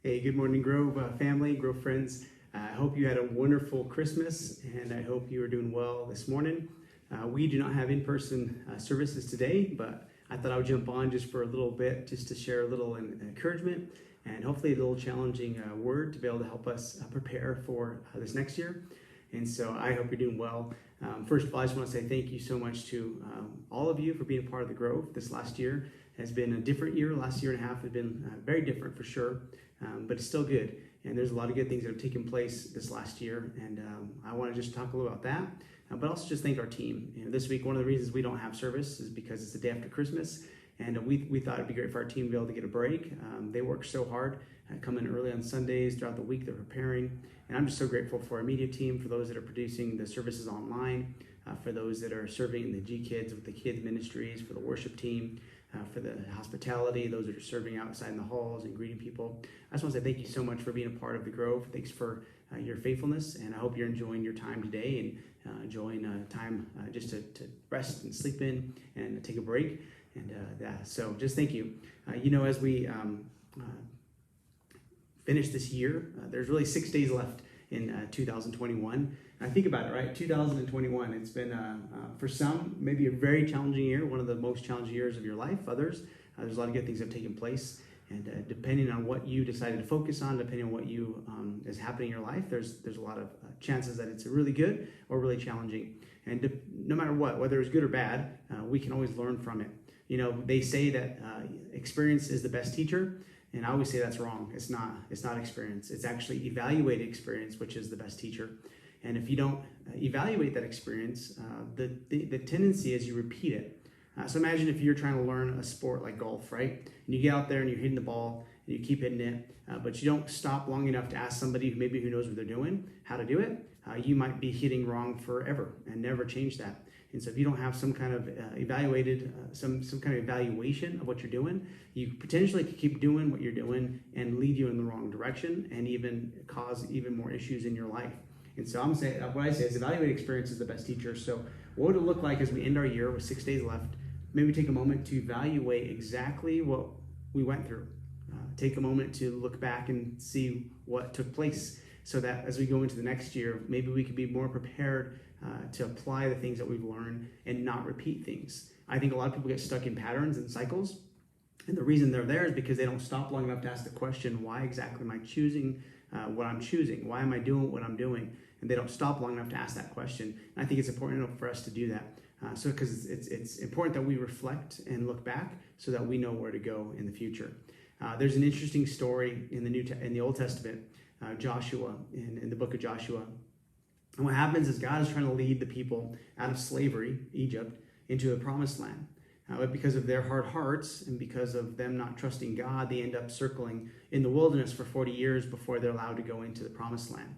Hey, good morning, Grove family, Grove friends. I hope you had a wonderful Christmas, and I hope you are doing well this morning. We do not have in-person services today, but I thought I would jump on just for a little bit, just to share a little encouragement and hopefully a little challenging word to be able to help us prepare for this next year. And so I hope you're doing well. First of all, I just want to say thank you so much to all of you for being a part of the Grove. This last year has been a different year. Last year and a half has been very different for sure, but it's still good. And there's a lot of good things that have taken place this last year. And I want to just talk a little about that, but also just thank our team. This week, one of the reasons we don't have service is because it's the day after Christmas. And we thought it'd be great for our team to be able to get a break. They work so hard, come in early on Sundays, throughout the week they're preparing. And I'm just so grateful for our media team, for those that are producing the services online, for those that are serving the G Kids with the kids ministries, for the worship team, for the hospitality, those that are serving outside in the halls and greeting people. I just want to say thank you so much for being a part of the Grove. Thanks for your faithfulness, and I hope you're enjoying your time today and enjoying time just to rest and sleep in and take a break. And so just thank you. As we finish this year, there's really 6 days left in 2021. And I think about it, right? 2021, it's been, for some, maybe a very challenging year, one of the most challenging years of your life. Others, there's a lot of good things that have taken place. And depending on what you decided to focus on, depending on what you is happening in your life, there's a lot of chances that it's really good or really challenging. And no matter what, whether it's good or bad, we can always learn from it. They say that experience is the best teacher, and I always say that's wrong. It's not experience. It's actually evaluated experience, which is the best teacher. And if you don't evaluate that experience, the tendency is you repeat it. So imagine if you're trying to learn a sport like golf, right? And you get out there and you're hitting the ball and you keep hitting it, but you don't stop long enough to ask somebody who knows what they're doing how to do it. You might be hitting wrong forever and never change that. And so if you don't have some kind of some kind of evaluation of what you're doing, you potentially could keep doing what you're doing and lead you in the wrong direction and even cause even more issues in your life. And so what I say is evaluate experience is the best teacher. So what would it look like as we end our year with 6 days left? Maybe take a moment to evaluate exactly what we went through. Take a moment to look back and see what took place so that as we go into the next year, maybe we could be more prepared to apply the things that we've learned and not repeat things. I think a lot of people get stuck in patterns and cycles. And the reason they're there is because they don't stop long enough to ask the question, why exactly am I choosing what I'm choosing? Why am I doing what I'm doing? And they don't stop long enough to ask that question. And I think it's important for us to do that. Because it's important that we reflect and look back so that we know where to go in the future. There's an interesting story in the Old Testament, Joshua, in the book of Joshua. And what happens is God is trying to lead the people out of slavery, Egypt, into the promised land. But because of their hard hearts and because of them not trusting God, they end up circling in the wilderness for 40 years before they're allowed to go into the promised land.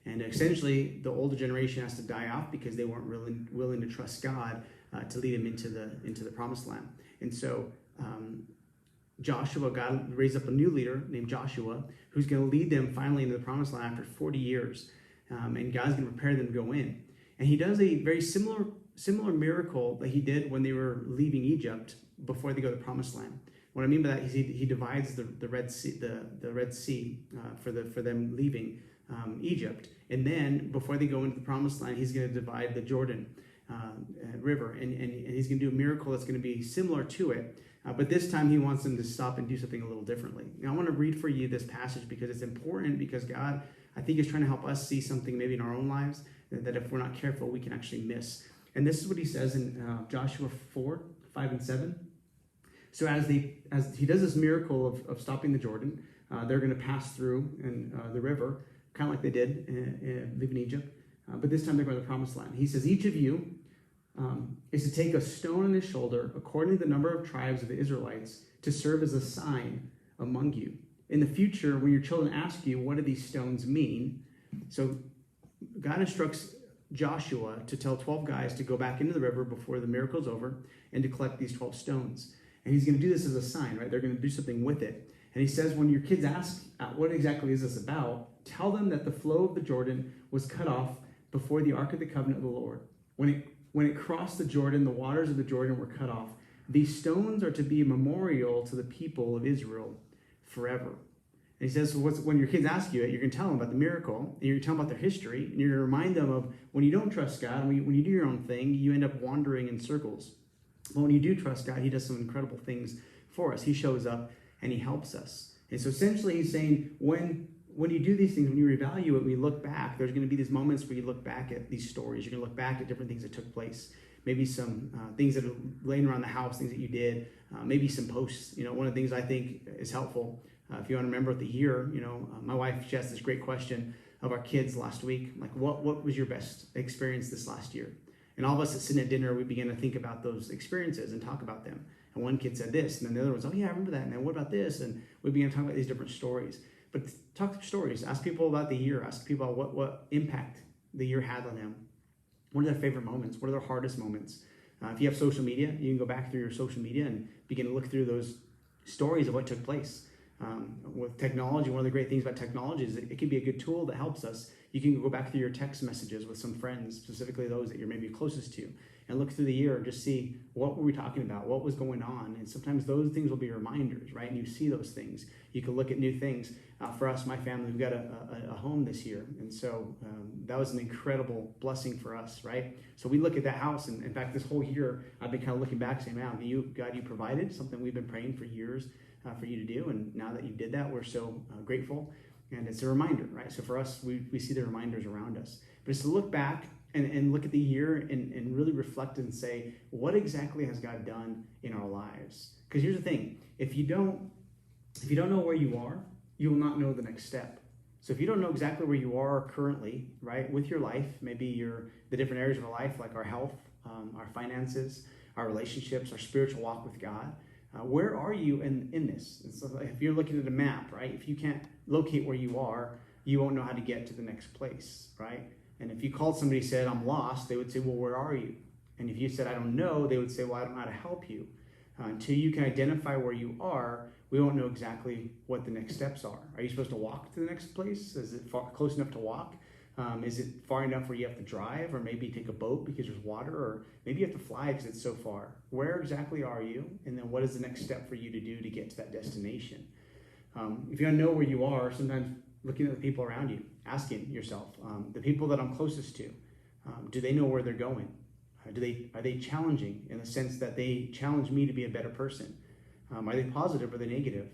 And essentially, the older generation has to die off because they weren't willing to trust God to lead them into the promised land. And so God raised up a new leader named Joshua who's going to lead them finally into the promised land after 40 years. And God's going to prepare them to go in. And he does a very similar miracle that he did when they were leaving Egypt before they go to the promised land. What I mean by that is he divides the Red Sea for them leaving Egypt, and then before they go into the promised land, he's going to divide the Jordan River, and he's going to do a miracle that's going to be similar to it, but this time he wants them to stop and do something a little differently. Now I want to read for you this passage because it's important, because God, I think, is trying to help us see something maybe in our own lives that if we're not careful, we can actually miss. And this is what he says in Joshua 4:5-7. So as he does this miracle of stopping the Jordan, they're going to pass through the river, kind of like they did leaving Egypt. But this time they're going to the promised land. He says, each of you is to take a stone on his shoulder according to the number of tribes of the Israelites to serve as a sign among you. In the future, when your children ask you, what do these stones mean? So God instructs Joshua to tell 12 guys to go back into the river before the miracle's over and to collect these 12 stones. And he's going to do this as a sign, right? They're going to do something with it. And he says, when your kids ask, what exactly is this about? Tell them that the flow of the Jordan was cut off before the Ark of the Covenant of the Lord. When it crossed the Jordan, the waters of the Jordan were cut off. These stones are to be a memorial to the people of Israel forever. And he says, so when your kids ask you it, you're going to tell them about the miracle, and you're going to tell them about their history, and you're going to remind them of when you don't trust God, and when you do your own thing, you end up wandering in circles. But when you do trust God, he does some incredible things for us. He shows up and he helps us. And so essentially he's saying when you do these things, when you reevaluate, when you look back, there's going to be these moments where you look back at these stories. You're going to look back at different things that took place. Maybe some things that are laying around the house, things that you did, maybe some posts. One of the things I think is helpful, if you want to remember the year, my wife, she asked this great question of our kids last week, like what was your best experience this last year? And all of us that sitting at dinner, we began to think about those experiences and talk about them. And one kid said this, and then the other was, oh yeah, I remember that. And then what about this? And we began to talk about these different stories. But talk stories. Ask people about the year. Ask people about what impact the year had on them. What are their favorite moments? What are their hardest moments? If you have social media, you can go back through your social media and begin to look through those stories of what took place. With technology, one of the great things about technology is it can be a good tool that helps us. You can go back through your text messages with some friends, specifically those that you're maybe closest to, and look through the year and just see what were we talking about, what was going on. And sometimes those things will be reminders, right? And you see those things. You can look at new things. For us, my family, we've got a home this year. And so that was an incredible blessing for us, right? So we look at that house. And in fact, this whole year, I've been kind of looking back saying, man, God, you provided something we've been praying for years for you to do. And now that you did that, we're so grateful. And it's a reminder, right? So for us, we see the reminders around us. But it's to look back and look at the year and really reflect and say, what exactly has God done in our lives? Because here's the thing. If you don't know where you are, you will not know the next step. So if you don't know exactly where you are currently, right, with your life, maybe the different areas of our life, like our health, our finances, our relationships, our spiritual walk with God, where are you in this? And so if you're looking at a map, right, if you can't locate where you are, you won't know how to get to the next place, right? And if you called somebody and said, I'm lost, they would say, well, where are you? And if you said, I don't know, they would say, well, I don't know how to help you. Until you can identify where you are, we won't know exactly what the next steps are. Are you supposed to walk to the next place? Is it close enough to walk? Is it far enough where you have to drive, or maybe take a boat because there's water, or maybe you have to fly because it's so far? Where exactly are you? And then what is the next step for you to do to get to that destination? If you don't know where you are, sometimes looking at the people around you, asking yourself, the people that I'm closest to, do they know where they're going? Are they challenging in the sense that they challenge me to be a better person? Are they positive or are they negative?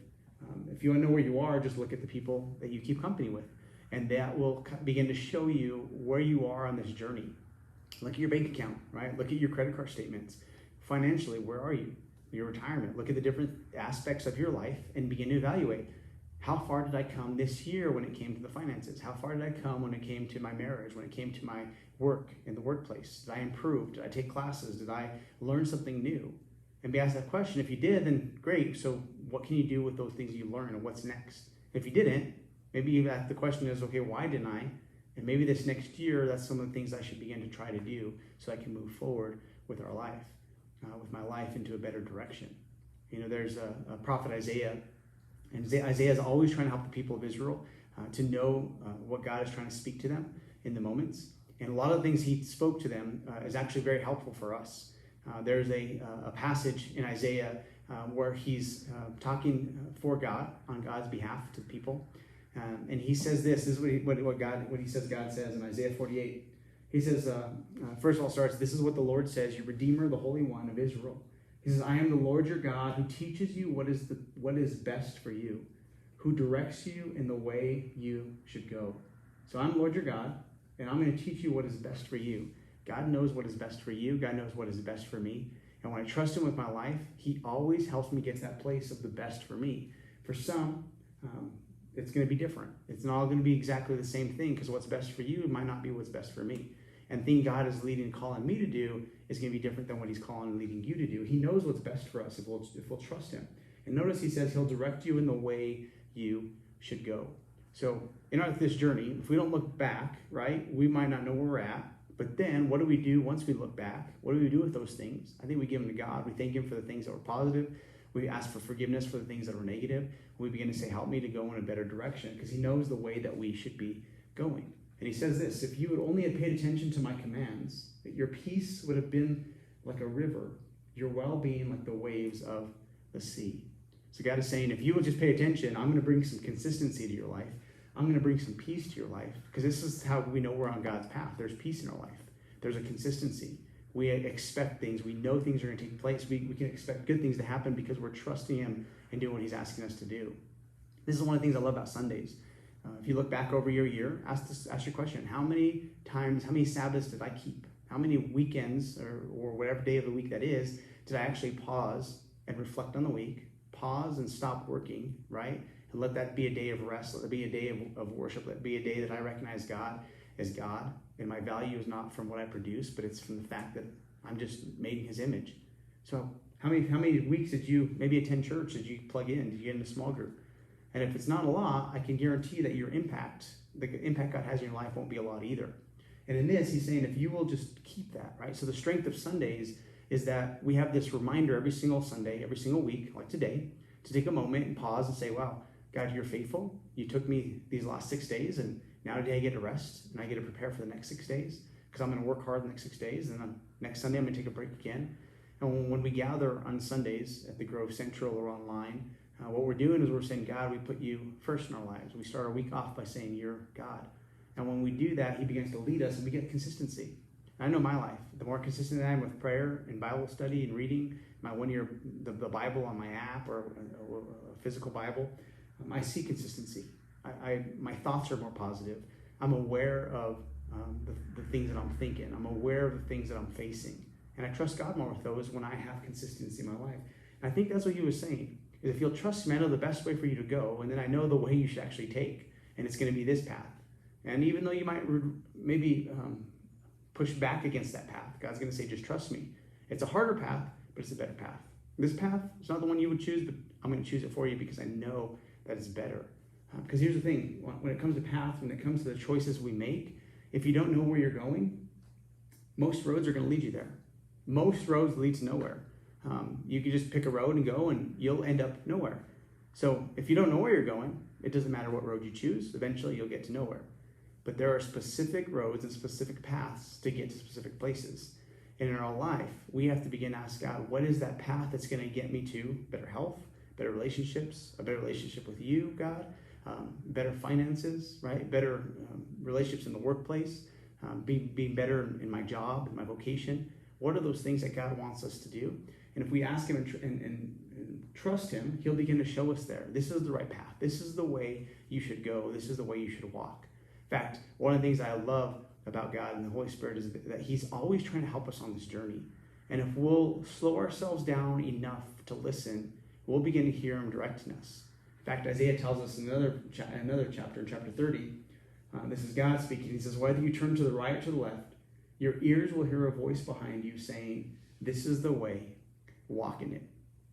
If you want to know where you are, just look at the people that you keep company with. And that will begin to show you where you are on this journey. Look at your bank account, right? Look at your credit card statements. Financially, where are you? Your retirement. Look at the different aspects of your life and begin to evaluate. How far did I come this year when it came to the finances? How far did I come when it came to my marriage, when it came to my work in the workplace? Did I improve? Did I take classes? Did I learn something new? And be asked that question. If you did, then great. So what can you do with those things you learn, and what's next? If you didn't, maybe the question is, okay, why didn't I? And maybe this next year, that's some of the things I should begin to try to do so I can move forward with our life, with my life into a better direction. There's a prophet Isaiah, and Isaiah is always trying to help the people of Israel to know what God is trying to speak to them in the moments. And a lot of the things he spoke to them is actually very helpful for us. There's a passage in Isaiah where he's talking for God, on God's behalf to the people. And he says this is what he says God says in Isaiah 48. He says, first of all starts, this is what the Lord says, your Redeemer, the Holy One of Israel. He says, I am the Lord your God who teaches you what is best for you, who directs you in the way you should go. So I'm Lord your God, and I'm going to teach you what is best for you. God knows what is best for you. God knows what is best for me. And when I trust him with my life, he always helps me get to that place of the best for me. For some, it's going to be different. It's not all going to be exactly the same thing, because what's best for you might not be what's best for me. And the thing God is leading and calling me to do is going to be different than what he's calling and leading you to do. He knows what's best for us if we'll trust him. And notice he says he'll direct you in the way you should go. So in this journey, if we don't look back, right, we might not know where we're at. But then what do we do once we look back? What do we do with those things? I think we give them to God. We thank him for the things that were positive. We ask for forgiveness for the things that were negative. We begin to say, help me to go in a better direction, because he knows the way that we should be going. And he says this, if you would only have paid attention to my commands, that your peace would have been like a river, your well-being like the waves of the sea. So God is saying, if you will just pay attention, I'm going to bring some consistency to your life. I'm going to bring some peace to your life, because this is how we know we're on God's path. There's peace in our life. There's a consistency. We expect things. We know things are going to take place. We can expect good things to happen because we're trusting him and doing what he's asking us to do. This is one of the things I love about Sundays. If you look back over your year, ask your question, how many Sabbaths did I keep? How many weekends or whatever day of the week that is, did I actually pause and reflect on the week, pause and stop working, right? And let that be a day of rest. Let it be a day of worship. Let it be a day that I recognize God as God. And my value is not from what I produce, but it's from the fact that I'm just made in his image. So how many weeks did you maybe attend church? Did you plug in? Did you get in a small group? And if it's not a lot, I can guarantee that your impact, the impact God has in your life, won't be a lot either. And in this, he's saying if you will just keep that, right? So the strength of Sundays is that we have this reminder every single Sunday, every single week, like today, to take a moment and pause and say, wow, God, you're faithful. You took me these last 6 days, and now today I get to rest, and I get to prepare for the next 6 days, because I'm going to work hard the next 6 days, and then next Sunday I'm going to take a break again. And when we gather on Sundays at the Grove Central or online, what we're doing is we're saying, God, we put you first in our lives. We start our week off by saying, you're God. And when we do that, he begins to lead us, and we get consistency. I know my life. The more consistent I am with prayer and Bible study and reading, my 1 year, the Bible on my app or a physical Bible, I see consistency. My thoughts are more positive. I'm aware of the things that I'm thinking. I'm aware of the things that I'm facing. And I trust God more with those when I have consistency in my life. And I think that's what he was saying. Is if you'll trust me, I know the best way for you to go, and then I know the way you should actually take, and it's going to be this path. And even though you might maybe push back against that path, God's going to say, just trust me. It's a harder path, but it's a better path. This path is not the one you would choose, but I'm going to choose it for you because I know that it's better. Because here's the thing, when it comes to path, when it comes to the choices we make, if you don't know where you're going, most roads are going to lead you there. Most roads lead to nowhere. You can just pick a road and go, and you'll end up nowhere. So if you don't know where you're going, it doesn't matter what road you choose. Eventually, you'll get to nowhere. But there are specific roads and specific paths to get to specific places. And in our life, we have to begin to ask God, what is that path that's going to get me to better health, better relationships, a better relationship with you, God, better finances, right? Better relationships in the workplace, being better in my job, in my vocation. What are those things that God wants us to do? And if we ask him and trust him, he'll begin to show us there. This is the right path. This is the way you should go. This is the way you should walk. In fact, one of the things I love about God and the Holy Spirit is that he's always trying to help us on this journey. And if we'll slow ourselves down enough to listen, we'll begin to hear him directing us. In fact, Isaiah tells us in another chapter, in chapter 30, this is God speaking. He says, whether you turn to the right or to the left, your ears will hear a voice behind you saying, this is the way, walk in it.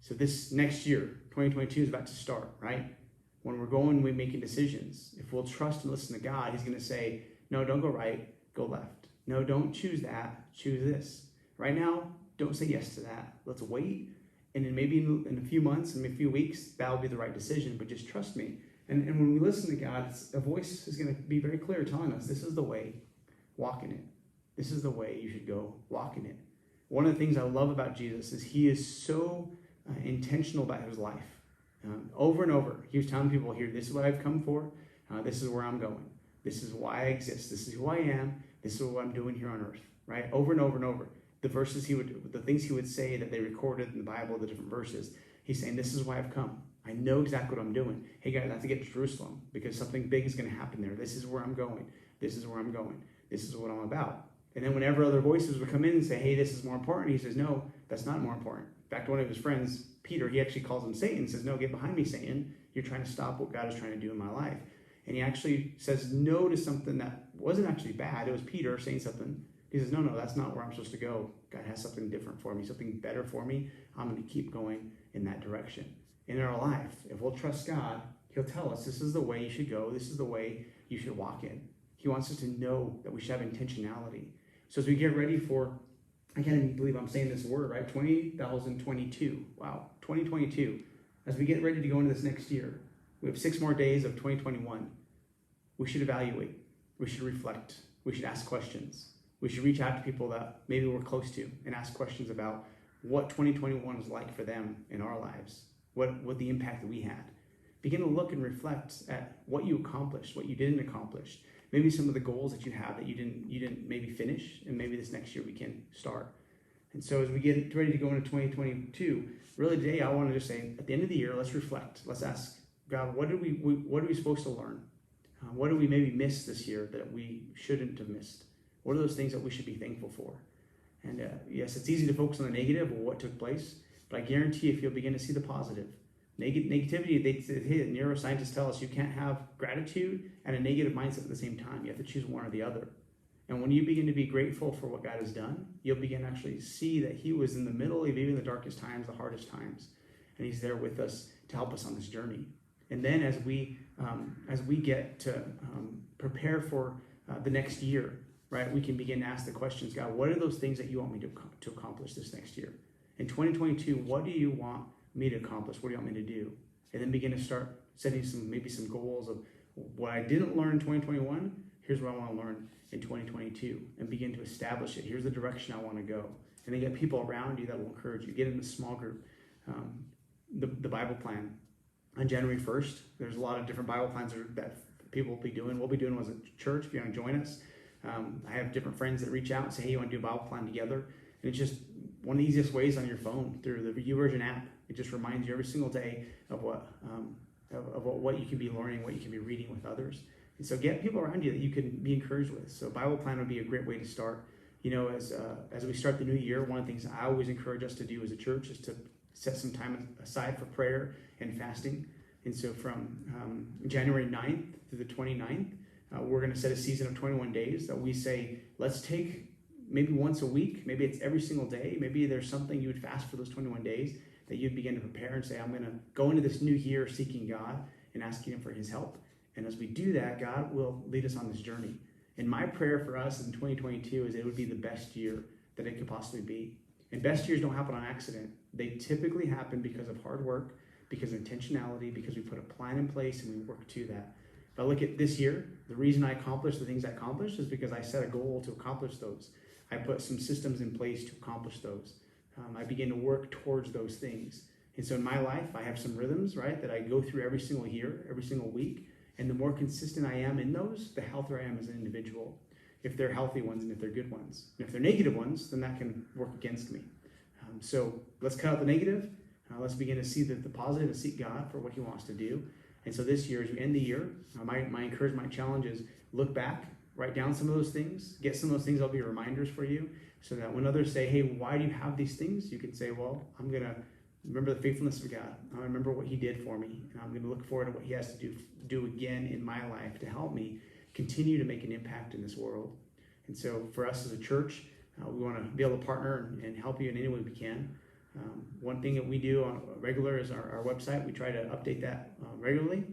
So this next year, 2022 is about to start, right? When we're making decisions, if we'll trust and listen to God, he's going to say, no, don't go right, go left. No, don't choose that, choose this. Right now, don't say yes to that. Let's wait. And then maybe in a few months, in a few weeks, that'll be the right decision, but just trust me. And when we listen to God, a voice is going to be very clear telling us, this is the way, walk in it. This is the way you should go, walk in it. One of the things I love about Jesus is he is so intentional about his life. Over and over, he was telling people here, this is what I've come for. This is where I'm going. This is why I exist. This is who I am. This is what I'm doing here on earth, right? Over and over and over. The things he would say that they recorded in the Bible, the different verses, he's saying, this is why I've come. I know exactly what I'm doing. Hey guys, I have to get to Jerusalem because something big is going to happen there. This is where I'm going. This is where I'm going. This is what I'm about. And then whenever other voices would come in and say, hey, this is more important, he says, no, that's not more important. In fact, one of his friends, Peter, he actually calls him Satan and says, no, get behind me, Satan. You're trying to stop what God is trying to do in my life. And he actually says no to something that wasn't actually bad. It was Peter saying something. He says, no, that's not where I'm supposed to go. God has something different for me, something better for me. I'm going to keep going in that direction. In our life, if we'll trust God, he'll tell us this is the way you should go. This is the way you should walk in. He wants us to know that we should have intentionality. So as we get ready for, I can't even believe I'm saying this word, right? 2022. Wow, 2022. As we get ready to go into this next year, we have 6 more days of 2021. We should evaluate. We should reflect. We should ask questions. We should reach out to people that maybe we're close to and ask questions about what 2021 is like for them in our lives. what the impact that we had. Begin to look and reflect at what you accomplished, what you didn't accomplish. Maybe some of the goals that you have that you didn't maybe finish, and maybe this next year we can start. And so as we get ready to go into 2022, really today I want to just say at the end of the year, let's reflect. Let's ask God, what are we supposed to learn? What do we maybe miss this year that we shouldn't have missed? What are those things that we should be thankful for? And yes, it's easy to focus on the negative or what took place, but I guarantee if you'll begin to see the positive. Negativity, neuroscientists tell us you can't have gratitude and a negative mindset at the same time. You have to choose one or the other. And when you begin to be grateful for what God has done, you'll begin to actually see that he was in the middle of even the darkest times, the hardest times. And he's there with us to help us on this journey. And then as we get to prepare for the next year, right, we can begin to ask the questions, God, what are those things that you want me to accomplish this next year? In 2022, what do you want me to accomplish? What do you want me to do? And then begin to start setting some goals of what I didn't learn in 2021. Here's what I want to learn in 2022, and begin to establish it. Here's the direction I want to go. And then get people around you that will encourage you. Get in a small group. The Bible plan on January 1st. There's a lot of different Bible plans that people will be doing. We'll be doing as a church. If you want to join us, I have different friends that reach out and say, hey, you want to do a Bible plan together? And it's just one of the easiest ways on your phone through the YouVersion app. It just reminds you every single day of what you can be learning, what you can be reading with others. And so get people around you that you can be encouraged with. So Bible plan would be a great way to start. You know, as we start the new year, one of the things I always encourage us to do as a church is to set some time aside for prayer and fasting. And so from January 9th through the 29th, we're going to set a season of 21 days that we say, let's take maybe once a week, maybe it's every single day, maybe there's something you would fast for those 21 days that you'd begin to prepare and say, I'm going to go into this new year seeking God and asking him for his help. And as we do that, God will lead us on this journey. And my prayer for us in 2022 is it would be the best year that it could possibly be. And best years don't happen on accident. They typically happen because of hard work, because of intentionality, because we put a plan in place and we work to that. If I look at this year, the reason I accomplished the things I accomplished is because I set a goal to accomplish those. I put some systems in place to accomplish those. I begin to work towards those things. And so in my life, I have some rhythms, right, that I go through every single year, every single week. And the more consistent I am in those, the healthier I am as an individual. If they're healthy ones and if they're good ones. And if they're negative ones, then that can work against me. So let's cut out the negative. Let's begin to see the positive and seek God for what he wants to do. And so this year, as we end the year, my encouragement, my challenge is look back, write down some of those things, get some of those things that'll be reminders for you, so that when others say, hey, why do you have these things? You can say, well, I'm going to remember the faithfulness of God. I remember what he did for me, and I'm going to look forward to what he has to do again in my life to help me continue to make an impact in this world. And so for us as a church, we want to be able to partner and help you in any way we can. One thing that we do on regular is our website. We try to update that regularly,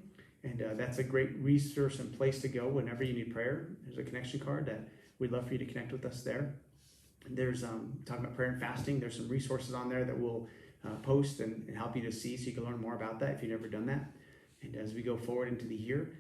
and that's a great resource and place to go whenever you need prayer. There's a connection card that we'd love for you to connect with us there. There's talking about prayer and fasting. There's some resources on there that we'll post and help you to see, so you can learn more about that if you've never done that. And as we go forward into the year,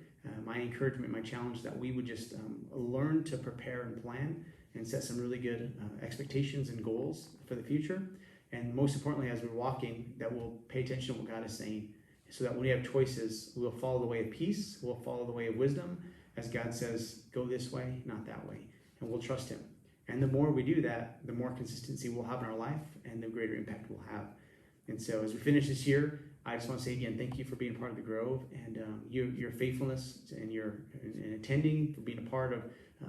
my encouragement, my challenge, that we would just learn to prepare and plan and set some really good expectations and goals for the future. And most importantly, as we're walking, that we'll pay attention to what God is saying, so that when we have choices, we'll follow the way of peace, we'll follow the way of wisdom, as God says, go this way, not that way, and we'll trust him. And the more we do that, the more consistency we'll have in our life and the greater impact we'll have. And so as we finish this year, I just want to say again, thank you for being part of the Grove, and your faithfulness and your attending, for being a part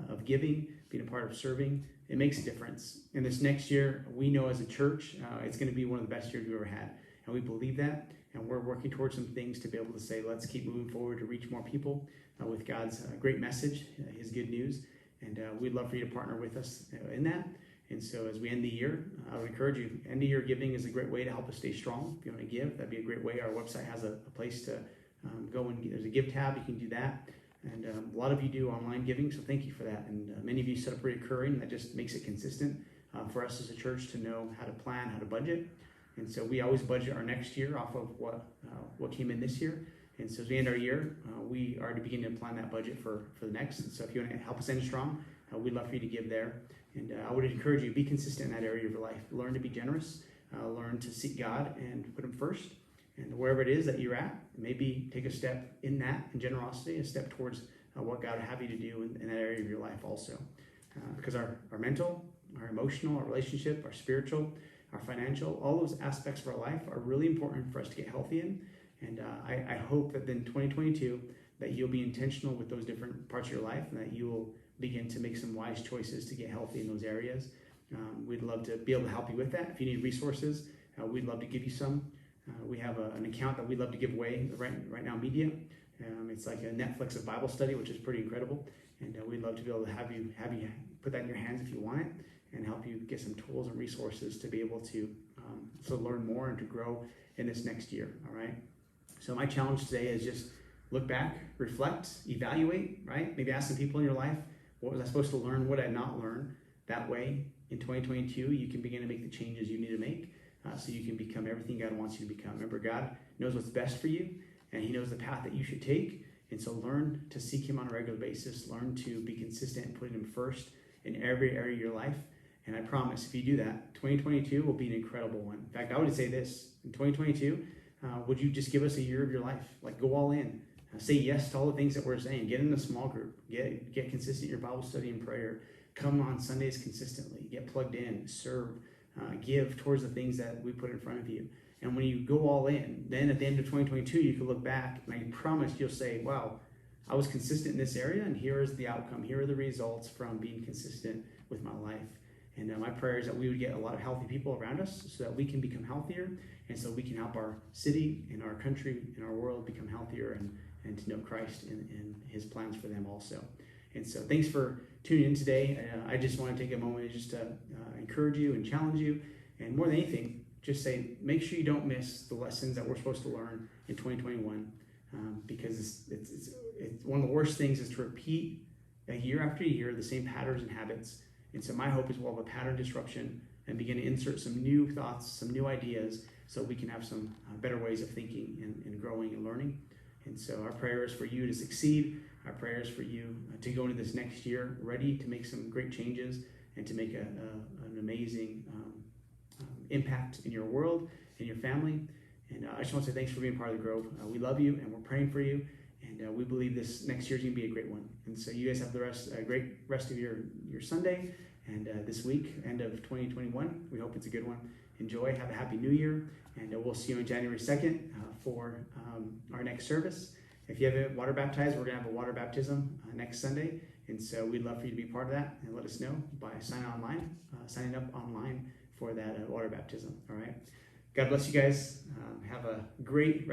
of giving, being a part of serving. It makes a difference. And this next year, we know as a church, it's going to be one of the best years we've ever had. And we believe that. And we're working towards some things to be able to say, let's keep moving forward to reach more people with God's great message, his good news. And we'd love for you to partner with us in that. And so as we end the year, I would encourage you, end of year giving is a great way to help us stay strong. If you want to give, that'd be a great way. Our website has a place to go and there's a give tab. You can do that. And a lot of you do online giving, so thank you for that. And many of you set up recurring. That just makes it consistent for us as a church to know how to plan, how to budget. And so we always budget our next year off of what came in this year. And so as we end our year, we are to begin to plan that budget for the next. And so if you want to help us end strong, we'd love for you to give there. And I would encourage you, be consistent in that area of your life. Learn to be generous, learn to seek God and put him first. And wherever it is that you're at, maybe take a step in that, in generosity, a step towards what God would have you to do in that area of your life also. Because our mental, our emotional, our relationship, our spiritual, our financial, all those aspects of our life are really important for us to get healthy in. And I hope that in 2022 that you'll be intentional with those different parts of your life and that you will begin to make some wise choices to get healthy in those areas. We'd love to be able to help you with that. If you need resources, we'd love to give you some. We have an account that we'd love to give away, right now media. It's like a Netflix of Bible study, which is pretty incredible. And we'd love to be able to have you put that in your hands if you want it, and help you get some tools and resources to be able to learn more and to grow in this next year. All right. So my challenge today is just look back, reflect, evaluate. Right. Maybe ask some people in your life, what was I supposed to learn? What did I not learn? That way, in 2022, you can begin to make the changes you need to make, so you can become everything God wants you to become. Remember, God knows what's best for you, and He knows the path that you should take. And so learn to seek Him on a regular basis. Learn to be consistent in putting Him first in every area of your life. And I promise, if you do that, 2022 will be an incredible one. In fact, I would say this, in 2022, would you just give us a year of your life? Like, go all in. Say yes to all the things that we're saying. Get in a small group. Get consistent in your Bible study and prayer. Come on Sundays consistently. Get plugged in. Serve. Give towards the things that we put in front of you. And when you go all in, then at the end of 2022, you can look back, and I promise you'll say, wow, I was consistent in this area, and here is the outcome. Here are the results from being consistent with my life. And my prayer is that we would get a lot of healthy people around us so that we can become healthier, and so we can help our city and our country and our world become healthier and to know Christ and His plans for them also. And so thanks for tuning in today. I just want to take a moment just to encourage you and challenge you. And more than anything, just say, make sure you don't miss the lessons that we're supposed to learn in 2021, because it's one of the worst things is to repeat year after year the same patterns and habits. And so my hope is we'll have a pattern disruption and begin to insert some new thoughts, some new ideas, so we can have some better ways of thinking and growing and learning. And so our prayer is for you to succeed. Our prayer is for you to go into this next year ready to make some great changes and to make an amazing impact in your world and your family. And I just want to say thanks for being part of the Grove. We love you, and we're praying for you, and we believe this next year is going to be a great one. And so you guys have a great rest of your Sunday and this week, end of 2021. We hope it's a good one. Enjoy. Have a happy New Year, and we'll see you on January 2nd for our next service. If you haven't water baptized, we're going to have a water baptism next Sunday, and so we'd love for you to be part of that, and let us know by signing up online for that water baptism. All right. God bless you guys. Have a great